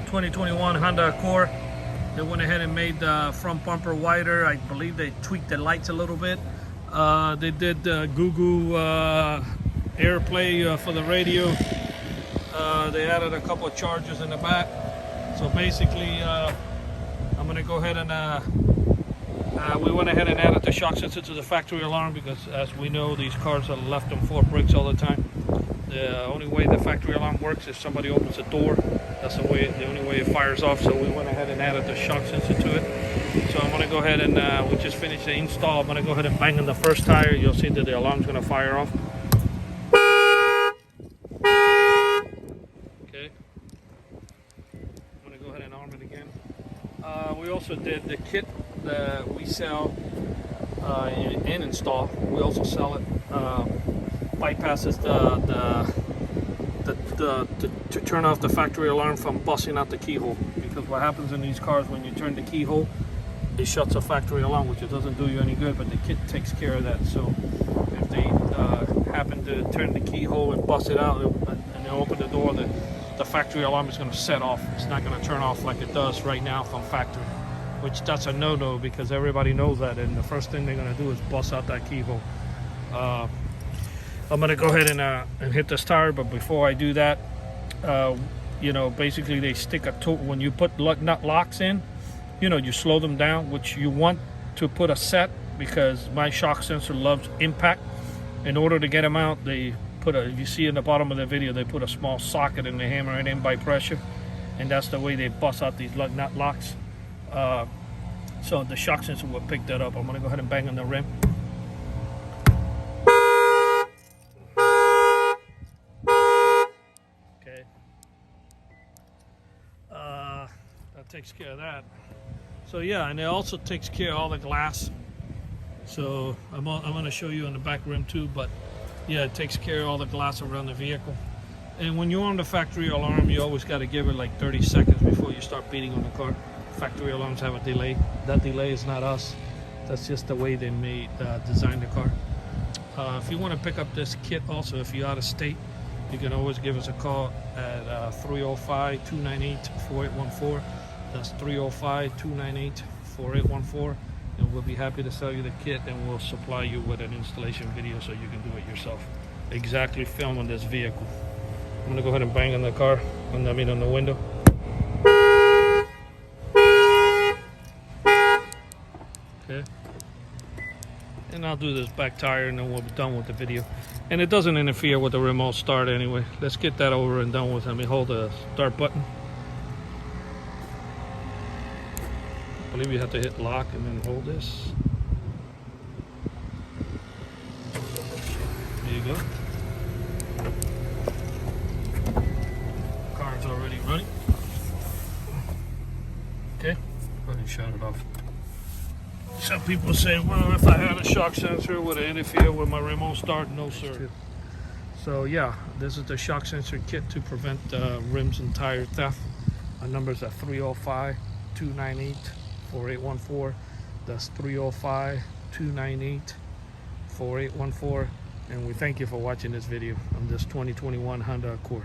...2021 Honda Accord. They went ahead and made the front bumper wider. I believe they tweaked the lights a little bit. They did Google AirPlay for the radio. They added a couple of chargers in the back. So basically, I'm gonna go ahead and we went ahead and added the shock sensor to the factory alarm, because as we know, these cars are left on four brakes all the time. The only way the factory alarm works is if somebody opens the door. That's the only way it fires off. So we went ahead and added the shock sensor to it. So I'm gonna go ahead and we just finished the install. I'm gonna go ahead and bang on the first tire. You'll see that the alarm's gonna fire off. Okay. I'm gonna go ahead and arm it again. We also did the kit that we sell and install. We also sell it. Bypasses to turn off the factory alarm from busting out the keyhole, because what happens in these cars when you turn the keyhole, it shuts the factory alarm, which it doesn't do you any good, but the kit takes care of that. So if they happen to turn the keyhole and bust it out and they open the door, the factory alarm is going to set off. It's not going to turn off like it does right now from factory, which that's a no-no, because everybody knows that, and the first thing they're going to do is bust out that keyhole. I'm gonna go ahead and hit this tire, but before I do that, you know, basically they stick a tool when you put nut locks in. You know, you slow them down, which you want to put a set, because my shock sensor loves impact. In order to get them out, they put if you see in the bottom of the video, they put a small socket and they hammer it in by pressure, and that's the way they bust out these nut locks. So the shock sensor will pick that up. I'm gonna go ahead and bang on the rim. That takes care of that. So yeah, and it also takes care of all the glass. So I'm going to show you on the back rim too, but yeah, it takes care of all the glass around the vehicle. And when you're on the factory alarm, you always got to give it like 30 seconds before you start beating on the car. Factory alarms have a delay. That delay is not us. That's just the way they design the car. If you want to pick up this kit also, if you're out of state, you can always give us a call at 305-298-4814. That's 305-298-4814. And we'll be happy to sell you the kit, and we'll supply you with an installation video so you can do it yourself. Exactly film on this vehicle. I'm gonna go ahead and bang on the car, on the window. Okay. And I'll do this back tire, and then we'll be done with the video. And it doesn't interfere with the remote start anyway. Let's get that over and done with. Let me hold the start button. I believe you have to hit lock and then hold this. There you go. Car's already running. Okay, go ahead and shut it off. Some people say, well, if I had a shock sensor, would it interfere with my remote start? No, sir. So yeah, this is the shock sensor kit to prevent rims and tire theft. Our numbers are 305-298-4814. That's 305-298-4814. And we thank you for watching this video on this 2021 Honda Accord.